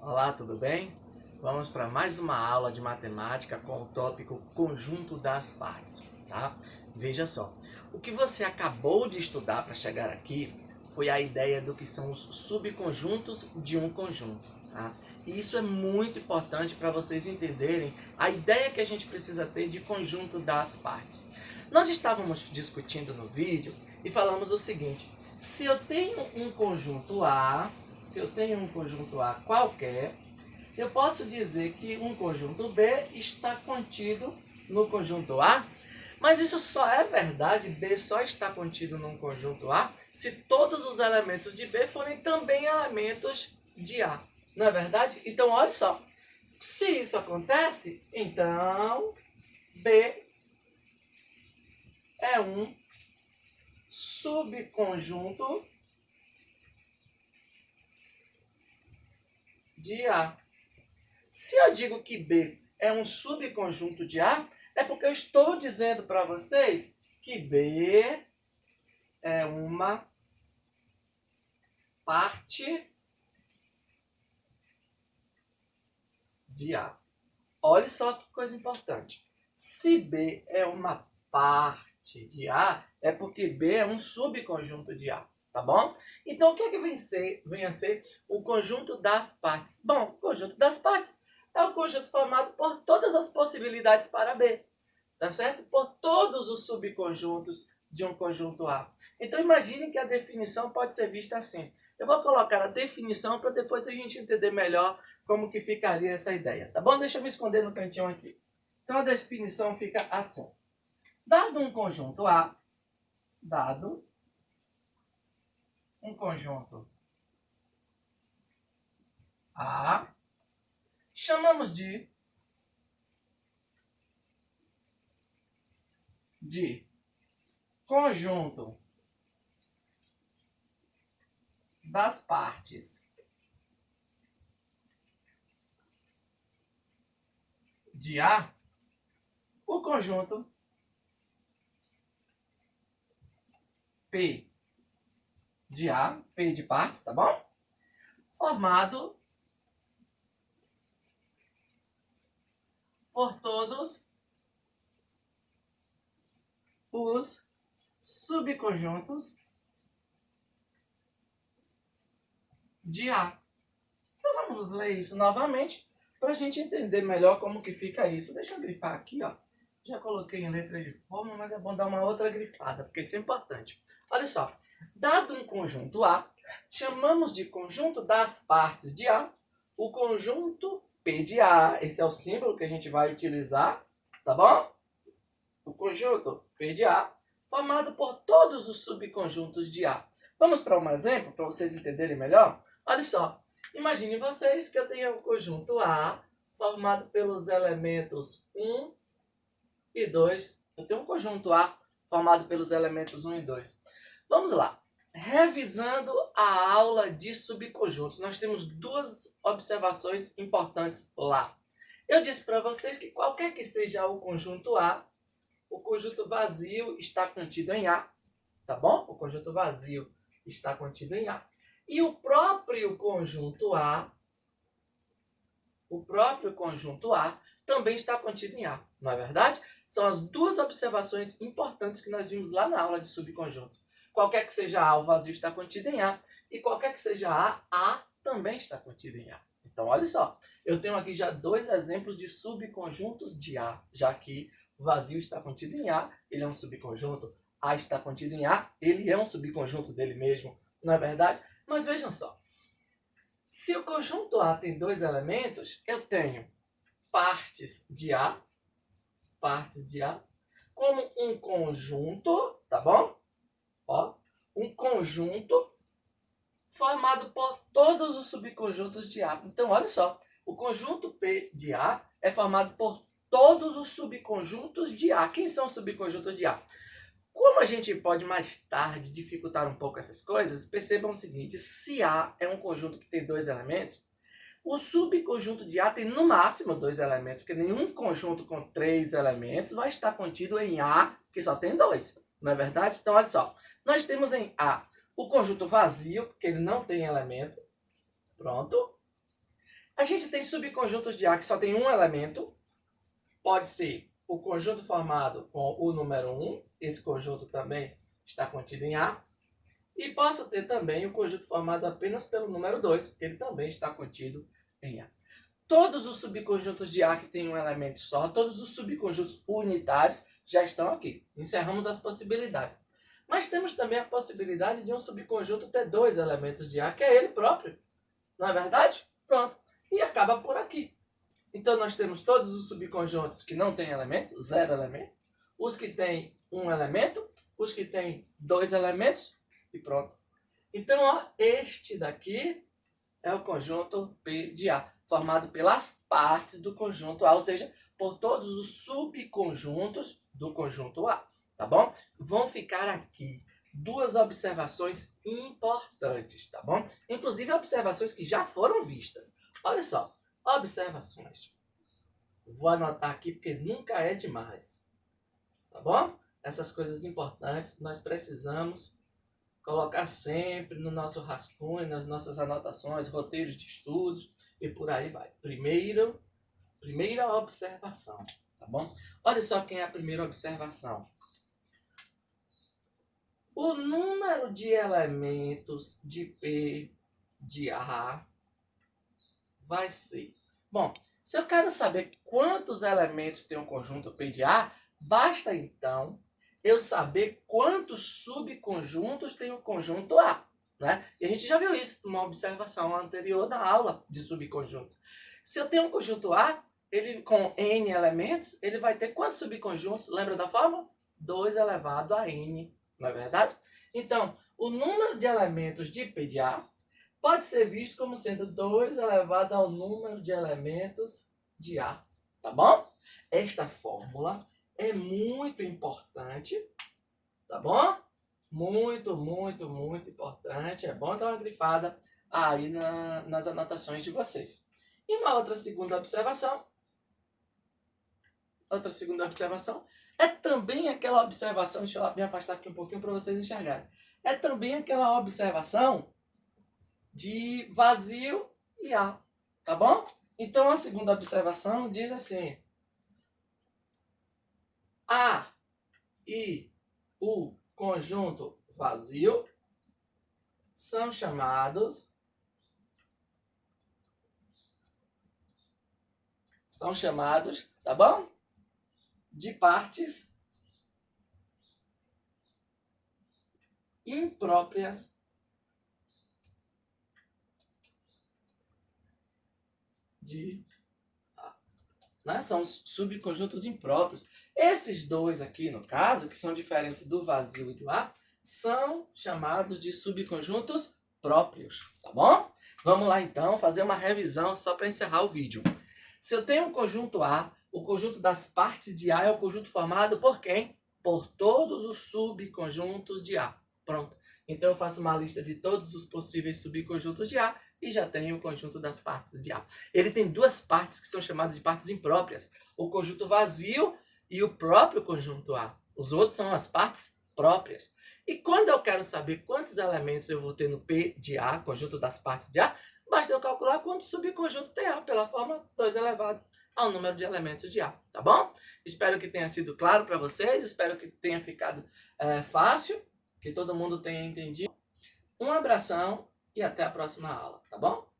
Olá, tudo bem? Vamos para mais uma aula de matemática com o tópico conjunto das partes, tá? Veja só, o que você acabou de estudar para chegar aqui foi a ideia do que são os subconjuntos de um conjunto, tá? E isso é muito importante para vocês entenderem a ideia que a gente precisa ter de conjunto das partes. Nós estávamos discutindo no vídeo e falamos o seguinte: se eu tenho um conjunto A qualquer, eu posso dizer que um conjunto B está contido no conjunto A, mas isso só é verdade, B só está contido num conjunto A, se todos os elementos de B forem também elementos de A. Não é verdade? Então, olha só. Se isso acontece, então B é um subconjunto de A. Se eu digo que B é um subconjunto de A, é porque eu estou dizendo para vocês que B é uma parte de A. Olha só que coisa importante. Se B é uma parte de A, é porque B é um subconjunto de A. Tá bom? Então, o que é que vem a ser o conjunto das partes? Bom, o conjunto das partes é o conjunto formado por todas as possibilidades para B, tá certo? Por todos os subconjuntos de um conjunto A. Então, imagine que a definição pode ser vista assim. Eu vou colocar a definição para depois a gente entender melhor como que ficaria essa ideia, tá bom? Deixa eu me esconder no cantinho aqui. Então, a definição fica assim. Dado um conjunto A, dado um conjunto A, chamamos de conjunto das partes de A, o conjunto P de A, P de partes, tá bom? Formado por todos os subconjuntos de A. Então vamos ler isso novamente para a gente entender melhor como que fica isso. Deixa eu grifar aqui, ó. Já coloquei em letra de forma, mas é bom dar uma outra grifada, porque isso é importante. Olha só, dado um conjunto A, chamamos de conjunto das partes de A o conjunto P de A. Esse é o símbolo que a gente vai utilizar, tá bom? O conjunto P de A, formado por todos os subconjuntos de A. Vamos para um exemplo, para vocês entenderem melhor? Olha só, imagine vocês que eu tenho um conjunto A, formado pelos elementos 1 e 2. Eu tenho um conjunto A formado pelos elementos 1 e 2. Vamos lá. Revisando a aula de subconjuntos, nós temos duas observações importantes lá. Eu disse para vocês que qualquer que seja o conjunto A, o conjunto vazio está contido em A, tá bom? O conjunto vazio está contido em A. E o próprio conjunto A também está contido em A, não é verdade? São as duas observações importantes que nós vimos lá na aula de subconjuntos. Qualquer que seja A, o vazio está contido em A. E qualquer que seja A também está contido em A. Então, olha só. Eu tenho aqui já dois exemplos de subconjuntos de A, já que o vazio está contido em A, ele é um subconjunto. A está contido em A, ele é um subconjunto dele mesmo, não é verdade? Mas vejam só. Se o conjunto A tem dois elementos, eu tenho partes de A, como um conjunto, tá bom? Ó, um conjunto formado por todos os subconjuntos de A. Então, olha só, o conjunto P de A é formado por todos os subconjuntos de A. Quem são os subconjuntos de A? Como a gente pode mais tarde dificultar um pouco essas coisas, percebam o seguinte: se A é um conjunto que tem dois elementos, o subconjunto de A tem no máximo dois elementos, porque nenhum conjunto com três elementos vai estar contido em A, que só tem dois. Não é verdade? Então, olha só. Nós temos em A o conjunto vazio, porque ele não tem elemento. Pronto. A gente tem subconjuntos de A que só tem um elemento. Pode ser o conjunto formado com o número 1. Esse conjunto também está contido em A. E posso ter também o conjunto formado apenas pelo número 2, porque ele também está contido em A. Todos os subconjuntos de A que tem um elemento só, todos os subconjuntos unitários já estão aqui. Encerramos as possibilidades. Mas temos também a possibilidade de um subconjunto ter dois elementos de A, que é ele próprio. Não é verdade? Pronto. E acaba por aqui. Então nós temos todos os subconjuntos que não têm elemento, zero elemento. Os que têm um elemento, os que têm dois elementos e pronto. Então, ó, este daqui é o conjunto P de A, formado pelas partes do conjunto A, ou seja, por todos os subconjuntos do conjunto A, tá bom? Vão ficar aqui duas observações importantes, tá bom? Inclusive observações que já foram vistas. Olha só, observações. Vou anotar aqui porque nunca é demais, tá bom? Essas coisas importantes nós precisamos colocar sempre no nosso rascunho, nas nossas anotações, roteiros de estudos e por aí vai. Primeira observação, tá bom? Olha só quem é a primeira observação. O número de elementos de P de A vai ser... Bom, se eu quero saber quantos elementos tem o conjunto P de A, basta então eu saber quantos subconjuntos tem o conjunto A, né? E a gente já viu isso numa observação anterior da aula de subconjuntos. Se eu tenho um conjunto A, ele com N elementos, ele vai ter quantos subconjuntos? Lembra da fórmula? 2 elevado a N, não é verdade? Então, o número de elementos de P de A pode ser visto como sendo 2 elevado ao número de elementos de A, tá bom? Esta fórmula é muito importante, tá bom? Muito, muito, muito importante. É bom dar uma grifada aí nas anotações de vocês. E uma outra segunda observação. É também aquela observação, deixa eu me afastar aqui um pouquinho para vocês enxergarem. É também aquela observação de vazio e A, tá bom? Então a segunda observação diz assim: A e o conjunto vazio são chamados tá bom? De partes impróprias de A, né? São os subconjuntos impróprios. Esses dois aqui, no caso, que são diferentes do vazio e do A, são chamados de subconjuntos próprios, tá bom? Vamos lá então fazer uma revisão só para encerrar o vídeo. Se eu tenho um conjunto A, o conjunto das partes de A é o conjunto formado por quem? Por todos os subconjuntos de A. Pronto. Então eu faço uma lista de todos os possíveis subconjuntos de A e já tenho o conjunto das partes de A. Ele tem duas partes que são chamadas de partes impróprias. O conjunto vazio e o próprio conjunto A. Os outros são as partes próprias. E quando eu quero saber quantos elementos eu vou ter no P de A, conjunto das partes de A, basta eu calcular quantos subconjuntos tem A, pela fórmula 2 elevado ao número de elementos de A, tá bom? Espero que tenha sido claro para vocês, espero que tenha ficado fácil, que todo mundo tenha entendido. Um abração e até a próxima aula, tá bom?